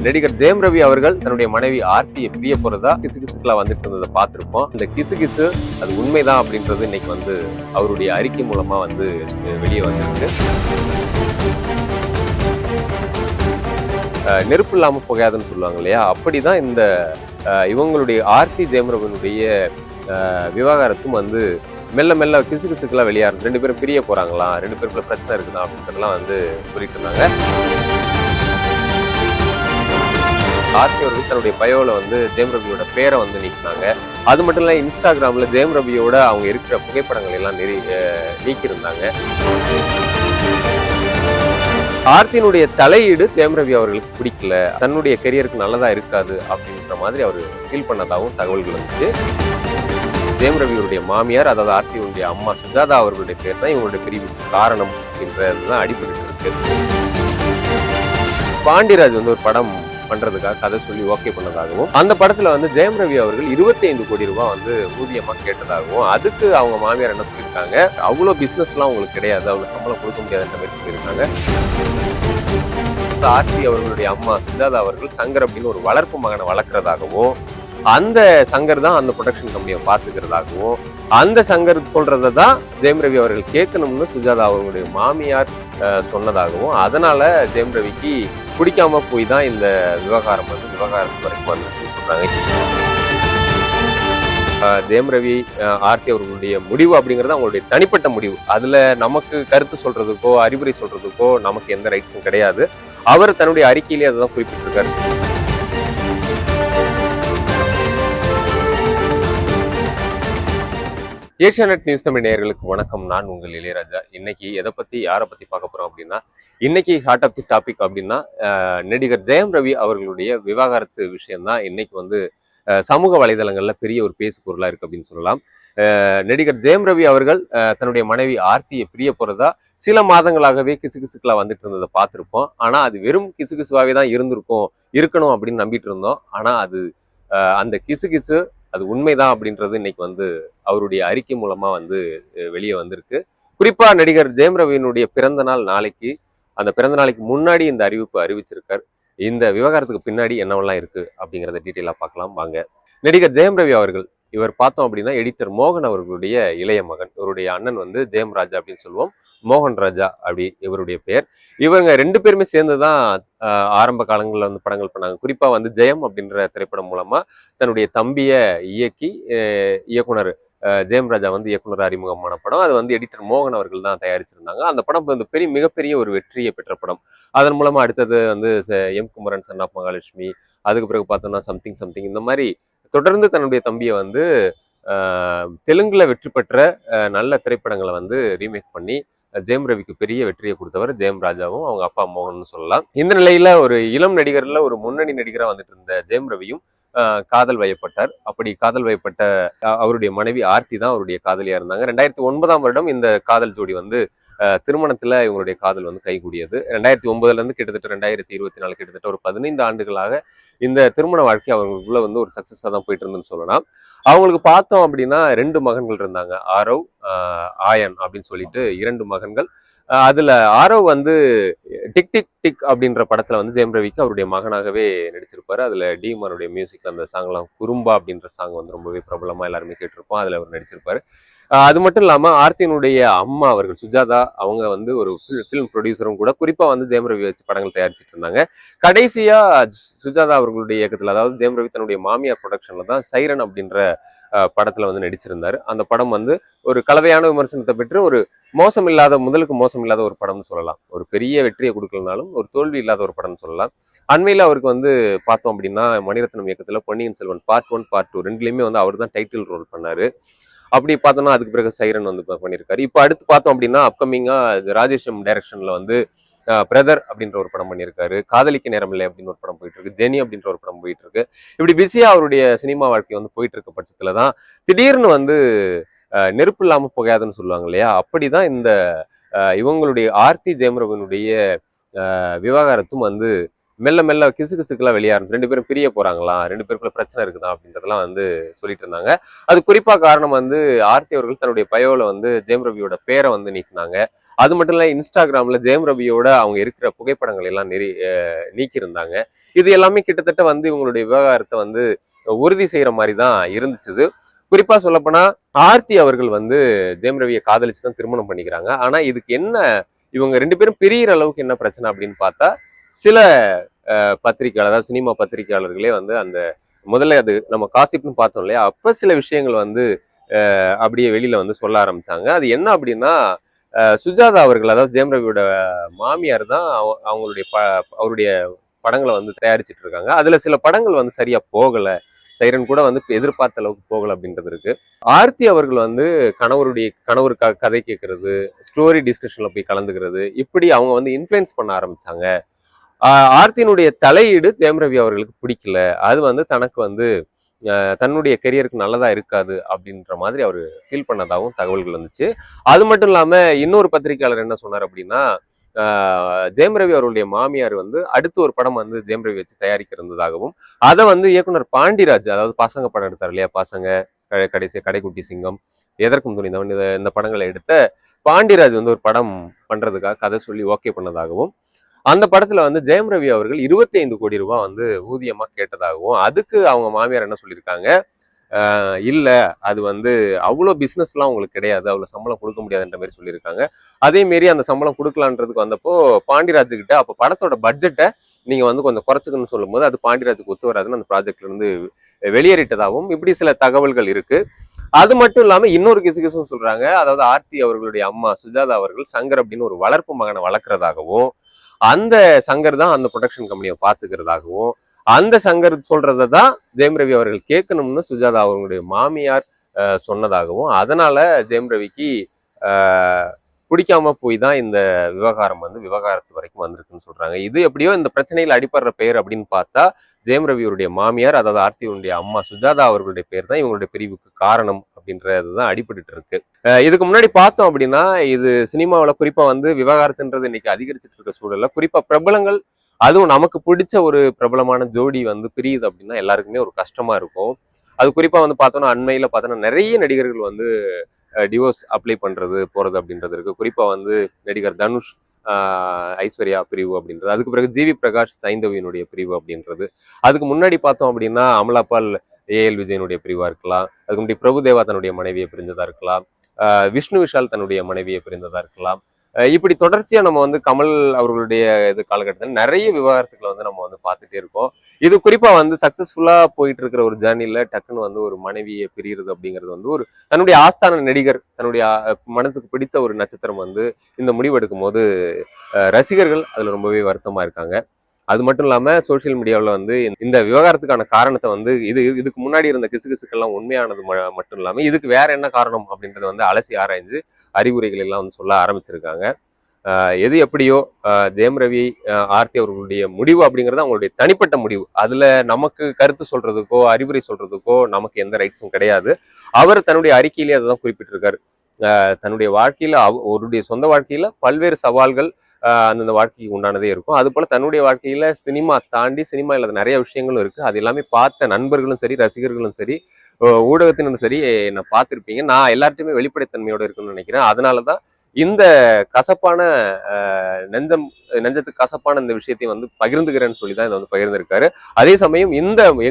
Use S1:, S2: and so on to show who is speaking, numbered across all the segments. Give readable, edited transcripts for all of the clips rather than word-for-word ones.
S1: நடிகர் ஜெயம் ரவி அவர்கள் தன்னுடைய மனைவி ஆர்த்தியை பிரிய போறதா கிசுகிசுக்கெல்லாம் வந்துட்டு இருந்ததை பார்த்திருப்போம். இந்த கிசுகிசு அது உண்மைதான் அப்படின்றது இன்னைக்கு வந்து அவருடைய அறிக்கை மூலமா வந்து வெளியே வந்திருக்கு. நெருப்பு இல்லாம புகையாதுன்னு சொல்லுவாங்க இல்லையா, அப்படிதான் இந்த இவங்களுடைய ஆர்த்தி ஜெயம் ரவியினுடைய விவகாரத்தும் வந்து மெல்ல மெல்ல கிசுகிசுக்கெல்லாம் வெளியா இருக்கு. 2 பேரும் பிரிய போறாங்களா, 2 பேருக்குள்ள பிரச்சனை இருக்குதா அப்படின்றதெல்லாம் வந்து சொல்லிட்டு இருந்தாங்க. ஆர்த்தி அவர்கள் தன்னுடைய பயோல வந்து ஜெயம் ரவியோட பேரை வந்து நீக்கினாங்க. அது மட்டும் இல்ல, இன்ஸ்டாகிராம்ல ஜெயம் ரவியோட அவங்க இருக்கிற புகைப்படங்கள் எல்லாம் நீக்கியிருந்தாங்க. ஆர்த்தியினுடைய தலையீடு ஜெயம் ரவி அவர்களுக்கு பிடிக்கல, தன்னுடைய கெரியருக்கு நல்லதா இருக்காது அப்படின்ற மாதிரி அவர் ஃபீல் பண்ணதாகவும் தகவல்கள் வந்துச்சு. ஜெயம் ரவியுடைய மாமியார், அதாவது ஆர்த்தியுடைய அம்மா சுஜாதா அவர்களுடைய பேர் தான் இவங்களுடைய பிரிவுக்கு காரணம் அப்படின்றதுதான் அடிபட்டு இருக்கு. பாண்டியராஜ் வந்து ஒரு படம் பண்றதுக்காக கதை சொல்லி ஓகே பண்ணதாகவும், அந்த படத்துல வந்து ஜெயம் ரவி அவர்கள் 25 கோடி ரூபாய் வந்து ஊதியமா கேட்டதாகவும், அதுக்கு அவங்க மாமியார் என்ன சொல்லியிருக்காங்க, அவ்வளவு பிசினஸ் எல்லாம் உங்களுக்கு கிடையாது, அவ்வளவு சம்பளம் கொடுக்க முடியாதுன்ற மாதிரி சொல்லியிருக்காங்க. ஆர்த்தி அவர்களுடைய அம்மா சுஜாதா அவர்கள் சங்கர் அப்படின்னு ஒரு வளர்ப்பு மகனை வளர்க்கறதாகவும், அந்த சங்கர் தான் அந்த ப்ரொடக்ஷன் கம்பெனியை பார்த்துக்கிறதாகவும், அந்த சங்கர் சொல்றதை தான் ஜெயம் ரவி அவர்கள் கேட்கணும்னு சுஜாதா அவர்களுடைய மாமியார் சொன்னதாகவும், அதனால ஜெயம் ரவிக்கு பிடிக்காம போய் தான் இந்த விவகாரத்து வரைக்கும் வந்து சொல்றாங்க. ஜெயம் ரவி ஆர்த்தி அவர்களுடைய முடிவு அப்படிங்கிறது அவங்களுடைய தனிப்பட்ட முடிவு. அதுல நமக்கு கருத்து சொல்றதுக்கோ அறிவுரை சொல்றதுக்கோ நமக்கு எந்த ரைட்ஸும் கிடையாது. அவர் தன்னுடைய அறிக்கையிலேயே அதான் குறிப்பிட்டிருக்காரு. ஏஷியாநெட் நியூஸ் தமிழ் நேயர்களுக்கு வணக்கம். நான் உங்கள் இளையராஜா. இன்னைக்கு யாரை பத்தி பார்க்க போறோம் அப்படின்னா, இன்னைக்கு ஹார்ட் ஆஃப் தி டாபிக் அப்படின்னா நடிகர் ஜெயம் ரவி அவர்களுடைய விவாகரத்து விஷயம் தான் இன்னைக்கு வந்து சமூக வலைதளங்கள்ல பெரிய ஒரு பேசு பொருளா இருக்கு அப்படின்னு சொல்லலாம். நடிகர் ஜெயம் ரவி அவர்கள் தன்னுடைய மனைவி ஆர்த்தியை பிரிய போறதா சில மாதங்களாகவே கிசுகிசுக்கெல்லாம் வந்துட்டு இருந்ததை பார்த்திருப்போம். ஆனா அது வெறும் கிசுகிசுவாவே தான் இருக்கணும் அப்படின்னு நம்பிட்டு இருந்தோம். ஆனா அது அந்த கிசுகிசு அது உண்மைதான் அப்படின்றது இன்னைக்கு வந்து அவருடைய அறிக்கை மூலமா வந்து வெளியே வந்திருக்கு. குறிப்பா நடிகர் ஜெயம் ரவியினுடைய பிறந்த நாள் நாளைக்கு. அந்த பிறந்த நாளைக்கு முன்னாடி இந்த அறிவிச்சிருக்கார். இந்த விவகாரத்துக்கு பின்னாடி என்னவெல்லாம் இருக்கு அப்படிங்கிறத டீட்டெயிலா பார்க்கலாம் வாங்க. நடிகர் ஜெயம் ரவி அவர்கள், இவர் பார்த்தோம் அப்படின்னா எடிட்டர் மோகன் அவர்களுடைய இளைய மகன். இவருடைய அண்ணன் வந்து ஜெயம் ராஜா அப்படின்னு சொல்லுவோம், மோகன் ராஜா அப்படி இவருடைய பெயர். இவங்க 2 பேருமே சேர்ந்துதான் ஆரம்ப காலங்களில் வந்து படங்கள் பண்ணாங்க. குறிப்பா வந்து ஜெயம் அப்படின்ற திரைப்படம் மூலமா தன்னுடைய தம்பியை இயக்கி இயக்குனர் ஜெயம் ராஜா வந்து இயக்குனர் அறிமுகமான படம். அது வந்து எடிட்டர் மோகன் அவர்கள் தான் தயாரிச்சிருந்தாங்க. அந்த படம் வந்து மிகப்பெரிய ஒரு வெற்றியை பெற்ற படம். அதன் மூலமா அடுத்தது வந்து M Kumaran son of Mahalakshmi, அதுக்கு பிறகு பார்த்தோம்னா சம்திங் இந்த மாதிரி தொடர்ந்து தன்னுடைய தம்பியை வந்து தெலுங்குல வெற்றி பெற்ற நல்ல திரைப்படங்களை வந்து ரீமேக் பண்ணி ஜெயம் ரவிக்கு பெரிய வெற்றியை கொடுத்தவர் ஜெயம் ராஜாவும் அவங்க அப்பா மோகன் சொல்லலாம். இந்த நிலையில ஒரு இளம் நடிகர்ல ஒரு முன்னணி நடிகரா வந்துட்டு இருந்த ஜெயம் ரவியும் காதல் வயப்பட்டார். அப்படி காதல் வயப்பட்ட அவருடைய மனைவி ஆர்த்தி தான் அவருடைய காதலியா இருந்தாங்க. 2009ஆம் வருடம் இந்த காதல் ஜோடி வந்து திருமணத்துல இவங்களுடைய காதல் வந்து கைகூடியது. 2009ல இருந்து கிட்டத்தட்ட 2024 கிட்டத்தட்ட ஒரு 15 ஆண்டுகளாக இந்த திருமண வாழ்க்கை அவங்களுக்குள்ள வந்து ஒரு சக்சஸா தான் போயிட்டு இருந்துன்னு சொல்லலாம். அவங்களுக்கு பார்த்தோம் அப்படின்னா 2 மகன்கள் இருந்தாங்க, ஆரவ் ஆயன் அப்படின்னு சொல்லிட்டு 2 மகன்கள். அதுல ஆரவ் வந்து டிக் டிக் டிக் அப்படின்ற படத்துல வந்து ஜெயம் ரவிக்கு அவருடைய மகனாகவே நடிச்சிருப்பாரு. அதுல டீமனுடைய மியூசிக் அந்த சாங்லாம் குறும்பா அப்படின்ற சாங் வந்து ரொம்பவே பிரபலமா எல்லாருமே கேட்டிருப்போம். அதுல அவர் நடிச்சிருப்பாரு. அது மட்டும் இல்லாம ஆர்த்தியினுடைய அம்மா அவர்கள் சுஜாதா, அவங்க வந்து ஒரு ஃபிலிம் ப்ரொடியூசரும் கூட. குறிப்பா வந்து ஜெயம் ரவி வச்சு படங்கள் தயாரிச்சுட்டு இருந்தாங்க. கடைசியா சுஜாதா அவர்களுடைய இயக்கத்துல, அதாவது ஜெயம் ரவி தன்னுடைய மாமியார் ப்ரொடக்ஷன்ல தான் சைரன் அப்படின்ற படத்துல வந்து நடிச்சிருந்தாரு. அந்த படம் வந்து ஒரு கலவையான விமர்சனத்தை பெற்று ஒரு முதலுக்கு மோசம் இல்லாத ஒரு படம்னு சொல்லலாம். ஒரு பெரிய வெற்றியை கொடுக்கலனாலும் ஒரு தோல்வி இல்லாத ஒரு படம்னு சொல்லலாம். அண்மையில அவருக்கு வந்து பார்த்தோம் அப்படின்னா மணிரத்னம் இயக்கத்துல பொன்னியின் செல்வன் பார்ட் 1 பார்ட் 2 2லயுமே வந்து அவர் தான் டைட்டில் ரோல் பண்ணாரு. அப்படி பார்த்தோம்னா அதுக்கு பிறகு சைரன் வந்து பண்ணியிருக்காரு. இப்போ அடுத்து பார்த்தோம் அப்படின்னா அப்கமிங்கா ராஜேஷம் டைரக்ஷன்ல வந்து பிரதர் அப்படின்ற ஒரு படம் பண்ணியிருக்காரு. காதலிக்க நேரமில்லை அப்படின்னு ஒரு படம் போயிட்டு இருக்கு. ஜெனி அப்படின்ற ஒரு படம் போயிட்டு இருக்கு. இப்படி பிஸியா அவருடைய சினிமா வாழ்க்கை வந்து போயிட்டு இருக்க பட்சத்துலதான் திடீர்னு வந்து நெருப்பு இல்லாம புகையாதுன்னு சொல்லுவாங்க இல்லையா, அப்படிதான் இந்த இவங்களுடைய ஆர்த்தி ஜெயம் ரவியினுடைய விவகாரத்தும் வந்து மெல்ல மெல்ல கிசுகிசுக்கெல்லாம் வெளியா இருந்து 2 பேரும் பிரிய போறாங்களா, 2 பேருக்குள்ள பிரச்சனை இருக்குதா அப்படின்றதெல்லாம் வந்து சொல்லிட்டு இருந்தாங்க. அது குறிப்பா காரணம் வந்து ஆர்த்தி அவர்கள் தன்னுடைய பயோல வந்து ஜெயம் ரவியோட பேரை வந்து நீக்கினாங்க. அது மட்டும் இல்ல இன்ஸ்டாகிராம்ல ஜெயம் ரவியோட அவங்க இருக்கிற புகைப்படங்கள் எல்லாம் நீக்கியிருந்தாங்க. இது எல்லாமே கிட்டத்தட்ட வந்து இவங்களுடைய விவகாரத்தை வந்து உறுதி செய்யற மாதிரி தான் இருந்துச்சு. குறிப்பா சொல்லப்போனா ஆர்த்தி அவர்கள் வந்து ஜெயம் ரவியை காதலிச்சு தான் திருமணம் பண்ணிக்கிறாங்க. ஆனா இதுக்கு என்ன, இவங்க ரெண்டு பேரும் பிரியிற அளவுக்கு என்ன பிரச்சனை அப்படின்னு பார்த்தா, சில பத்திரிகையாளர், அதாவது சினிமா பத்திரிகையாளர்களே வந்து அந்த முதல்ல அது நம்ம காசிப்னு பார்த்தோம் இல்லையா, அப்ப சில விஷயங்கள் வந்து அப்படியே வெளியில வந்து சொல்ல ஆரம்பிச்சாங்க. அது என்ன அப்படின்னா, சுஜாதா அவர்கள், அதாவது ஜெயம் ரவியோட மாமியார் தான் அவங்களுடைய அவருடைய படங்களை வந்து தயாரிச்சுட்டு இருக்காங்க. அதுல சில படங்கள் வந்து சரியா போகல, சைரன் கூட வந்து எதிர்பார்த்த அளவுக்கு போகல அப்படின்றது இருக்கு. ஆர்த்தி அவர்கள் வந்து கணவருக்காக கதை கேட்கறது, ஸ்டோரி டிஸ்கஷன்ல போய் கலந்துக்கிறது, இப்படி அவங்க வந்து இன்ஃபுளுன்ஸ் பண்ண ஆரம்பிச்சாங்க. ஆர்த்தியினுடைய தலையீடு ஜெயம் ரவி அவர்களுக்கு பிடிக்கல. அது வந்து தனக்கு வந்து தன்னுடைய கெரியருக்கு நல்லதா இருக்காது அப்படின்ற மாதிரி அவர் ஃபீல் பண்ணதாகவும் தகவல்கள் வந்துச்சு. அது மட்டும் இல்லாம இன்னொரு பத்திரிகையாளர் என்ன சொன்னார் அப்படின்னா, ஜெயம் ரவி அவருடைய மாமியார் வந்து அடுத்து ஒரு படம் வந்து ஜெயம் ரவி வச்சு தயாரிக்க இருந்ததாகவும், அதை வந்து இயக்குனர் பாண்டிராஜ், அதாவது பசங்க படம் எடுத்தார் இல்லையா, பசங்க, கடைசி கடைக்குட்டி சிங்கம், எதற்கும் துணிந்தவன், இந்த படங்களை எடுத்த பாண்டிராஜ் வந்து ஒரு படம் பண்றதுக்காக கதை சொல்லி ஓகே பண்ணதாகவும், அந்த படத்துல வந்து ஜெயம் ரவி அவர்கள் 25 கோடி ரூபாய் வந்து ஊதியமா கேட்டதாகவும், அதுக்கு அவங்க மாமியார் என்ன சொல்லியிருக்காங்க, இல்ல அது வந்து அவ்வளோ பிசினஸ் எல்லாம் உங்களுக்கு கிடையாது, அவ்வளவு சம்பளம் கொடுக்க முடியாதுன்ற மாதிரி சொல்லியிருக்காங்க. அதே மாரி அந்த சம்பளம் கொடுக்கலான்றதுக்கு வந்தப்போ பாண்டிராஜ் கிட்ட அப்ப படத்தோட பட்ஜெட்டை நீங்க வந்து கொஞ்சம் குறைச்சுக்கணும்னு சொல்லும் போது அது பாண்டிராஜுக்கு ஒத்து வராதுன்னு அந்த ப்ராஜெக்ட்ல இருந்து வெளியேறிட்டதாகவும் இப்படி சில தகவல்கள் இருக்கு. அது மட்டும் இல்லாம இன்னொரு கிசுகிசும் சொல்றாங்க. அதாவது ஆர்த்தி அவர்களுடைய அம்மா சுஜாதா அவர்கள் சங்கர் அப்படின்னு ஒரு வளர்ப்பு மகனை வளர்க்கறதாகவும், அந்த சங்கர் தான் அந்த ப்ரொடக்ஷன் கம்பெனியை பாத்துக்கிறதாகவும், அந்த சங்கர் சொல்றதை தான் ஜெயம் ரவி அவர்கள் கேட்கணும்னு சுஜாதா அவர்களுடைய மாமியார் சொன்னதாகவும், அதனால ஜெயம் ரவிக்கு பிடிக்காம போய் தான் இந்த விவகாரம் வந்து விவகாரத்து வரைக்கும் வந்திருக்குன்னு சொல்றாங்க. இது எப்படியோ இந்த பிரச்சனையில் அடிப்படுற பெயர் அப்படின்னு பார்த்தா ஜெயம் ரவியுடைய மாமியார், அதாவது ஆர்த்தியுடைய அம்மா சுஜாதா அவர்களுடைய பேர் தான் இவங்களுடைய பிரிவுக்கு காரணம் அப்படின்றதுதான் அடிபட்டு இருக்கு. இதுக்கு முன்னாடி பார்த்தோம் அப்படின்னா, இது சினிமாவில் குறிப்பா வந்து விவகாரத்துன்றது இன்னைக்கு அதிகரிச்சுட்டு இருக்க சூழல்ல குறிப்பா பிரபலங்கள், அதுவும் நமக்கு பிடிச்ச ஒரு பிரபலமான ஜோடி வந்து பிரியுது அப்படின்னா எல்லாருக்குமே ஒரு கஷ்டமா இருக்கும். அது குறிப்பா வந்து பார்த்தோம்னா அண்மையில பார்த்தோம்னா நிறைய நடிகர்கள் வந்து டிவோர்ஸ் அப்ளை பண்றது போறது அப்படின்றது இருக்கு. குறிப்பா வந்து நடிகர் தனுஷ் ஐஸ்வர்யா பிரிவு அப்படின்றது, அதுக்கு பிறகு ஜிவி பிரகாஷ் சைந்தவியினுடைய பிரிவு அப்படின்றது, அதுக்கு முன்னாடி பார்த்தோம் அப்படின்னா அமலாபால் ஏஎல் விஜயனுடைய பிரிவா இருக்கலாம், அதுக்கு முன்னாடி பிரபுதேவா தன்னுடைய மனைவியை பிரிஞ்சதா இருக்கலாம், விஷ்ணு விஷால் தன்னுடைய மனைவியை பிரிந்ததா இருக்கலாம். இப்படி தொடர்ச்சியா நம்ம வந்து கமல் அவர்களுடைய இது காலகட்டத்தில் நிறைய விவகாரத்துக்களை வந்து நம்ம வந்து பார்த்துட்டே இருக்கோம். இது குறிப்பா வந்து சக்சஸ்ஃபுல்லா போயிட்டு இருக்கிற ஒரு ஜேர்னில டக்குன்னு வந்து ஒரு மனைவியை பிரிகிறது அப்படிங்கிறது வந்து ஒரு தன்னுடைய ஆஸ்தான நடிகர், தன்னுடைய மனசுக்கு பிடித்த ஒரு நட்சத்திரம் வந்து இந்த முடிவு எடுக்கும் போது ரசிகர்கள் அதுல ரொம்பவே வருத்தமா இருக்காங்க. அது மட்டும் இல்லாம சோசியல் மீடியாவில் வந்து இந்த விவகாரத்துக்கான காரணத்தை வந்து இதுக்கு முன்னாடி இருந்த கிசுகிசுக்கெல்லாம் உண்மையானது மட்டும் இல்லாம இதுக்கு வேற என்ன காரணம் அப்படின்றத வந்து அலசி ஆராய்ந்து அறிவுரைகள் எல்லாம் வந்து சொல்ல ஆரம்பிச்சிருக்காங்க. எது எப்படியோ ஜெயம் ரவி ஆர்த்தி அவர்களுடைய முடிவு அப்படிங்கிறது அவங்களுடைய தனிப்பட்ட முடிவு. அதுல நமக்கு கருத்து சொல்றதுக்கோ அறிவுரை சொல்றதுக்கோ நமக்கு எந்த ரைட்ஸும் கிடையாது. அவர் தன்னுடைய அறிக்கையிலேயே அதை தான் குறிப்பிட்டிருக்காரு. தன்னுடைய வாழ்க்கையில அவருடைய சொந்த வாழ்க்கையில பல்வேறு சவால்கள் அந்தந்த வாழ்க்கைக்கு உண்டானதே இருக்கும். அது போல தன்னுடைய வாழ்க்கையில சினிமா தாண்டி சினிமா இல்லாத நிறைய விஷயங்களும் இருக்கு. அது எல்லாமே பார்த்த நண்பர்களும் சரி, ரசிகர்களும் சரி, ஊடகத்தினரும் சரி என்ன பார்த்துருப்பீங்க. நான் எல்லார்ட்டையுமே வெளிப்படைத்தன்மையோட இருக்குன்னு நினைக்கிறேன். அதனாலதான் இந்த கசப்பான நெஞ்சத்துக்கு கசப்பான இந்த விஷயத்தையும் வந்து பகிர்ந்துக்கிறேன்னு சொல்லிதான் இதை வந்து பகிர்ந்திருக்காரு. அதே சமயம்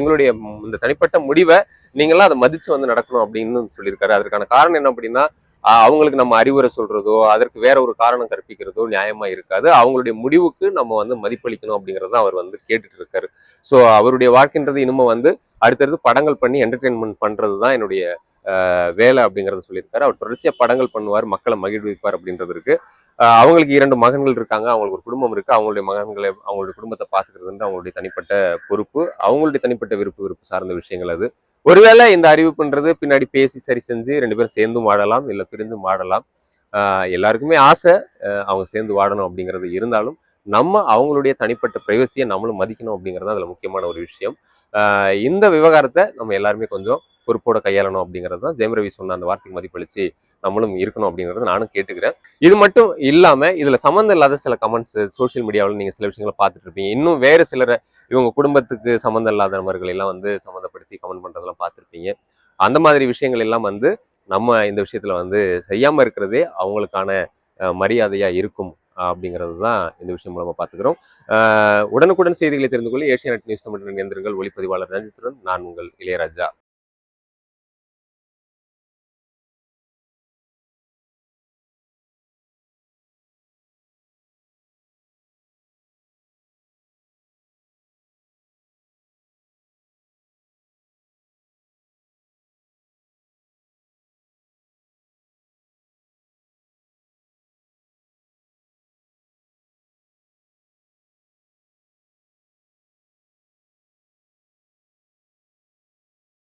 S1: எங்களுடைய இந்த தனிப்பட்ட முடிவை நீங்களாம் அதை மதிச்சு வந்து நடக்கணும் அப்படின்னு சொல்லியிருக்காரு. அதற்கான காரணம் என்ன அப்படின்னா, அவங்களுக்கு நம்ம அறிவுரை சொல்றதோ அதற்கு வேற ஒரு காரணம் கற்பிக்கிறதோ நியாயமா இருக்காது. அவங்களுடைய முடிவுக்கு நம்ம வந்து மதிப்பளிக்கணும் அப்படிங்கறத அவர் வந்து கேட்டுட்டு இருக்காரு. ஸோ அவருடைய வாழ்க்கைன்றது இன்னமும் வந்து அடுத்தடுத்து படங்கள் பண்ணி என்டர்டெயின்மெண்ட் பண்றதுதான் என்னுடைய வேலை அப்படிங்கறத சொல்லியிருக்காரு. அவர் தொடர்ச்சியா படங்கள் பண்ணுவார், மக்களை மகிழ்விப்பார் அப்படின்றது இருக்கு. அவங்களுக்கு 2 மகன்கள் இருக்காங்க, அவங்களுக்கு ஒரு குடும்பம் இருக்கு. அவங்களுடைய குடும்பத்தை பார்த்துக்கிறது அவங்களுடைய தனிப்பட்ட பொறுப்பு, அவங்களுடைய தனிப்பட்ட விருப்பு சார்ந்த விஷயங்கள் அது. ஒருவேளை இந்த அறிவிப்புன்றது பின்னாடி பேசி சரி செஞ்சு 2 பேரும் சேர்ந்தும் வாழலாம், இல்ல பிரிந்தும் வாழலாம். எல்லாருக்குமே ஆசை அவங்க சேர்ந்து வாழணும் அப்படிங்கிறது. இருந்தாலும் நம்ம அவங்களுடைய தனிப்பட்ட பிரைவசியை நம்மளும் மதிக்கணும் அப்படிங்கிறது அதுல முக்கியமான ஒரு விஷயம். இந்த விவகாரத்தை நம்ம எல்லாருமே கொஞ்சம் பொறுப்போட கையாளணும் அப்படிங்கிறது தான் ஜெயம் ரவி சொன்ன அந்த வார்த்தைக்கு மதிப்பளிச்சு நம்மளும் இருக்கணும் அப்படிங்கறத நானும் கேட்டுக்கிறேன். இது மட்டும் இல்லாம இதுல சம்மந்தம் இல்லாத சில கமெண்ட்ஸ் சோசியல் மீடியாவில் நீங்க சில விஷயங்களை பார்த்துட்டு இருப்பீங்க. இன்னும் வேறு சிலரை இவங்க குடும்பத்துக்கு சம்மந்தம் இல்லாத நபர்கள் எல்லாம் வந்து சம்மந்தப்படுத்தி கமெண்ட் பண்றதெல்லாம் பார்த்துருப்பீங்க. அந்த மாதிரி விஷயங்கள் எல்லாம் வந்து நம்ம இந்த விஷயத்துல வந்து செய்யாம இருக்கிறதே அவங்களுக்கான மரியாதையா இருக்கும் அப்படிங்கிறது தான் இந்த விஷயம் மூலமா பார்த்துக்கிறோம். உடனுக்குடன் செய்திகளை தெரிந்து கொள்ள ஏஷியா நெட் நியூஸ் தமிழ் இணைந்திருங்கள். ஒளிப்பதிவாளர் ரஞ்சித்துடன் நான் உங்கள் இளையராஜா.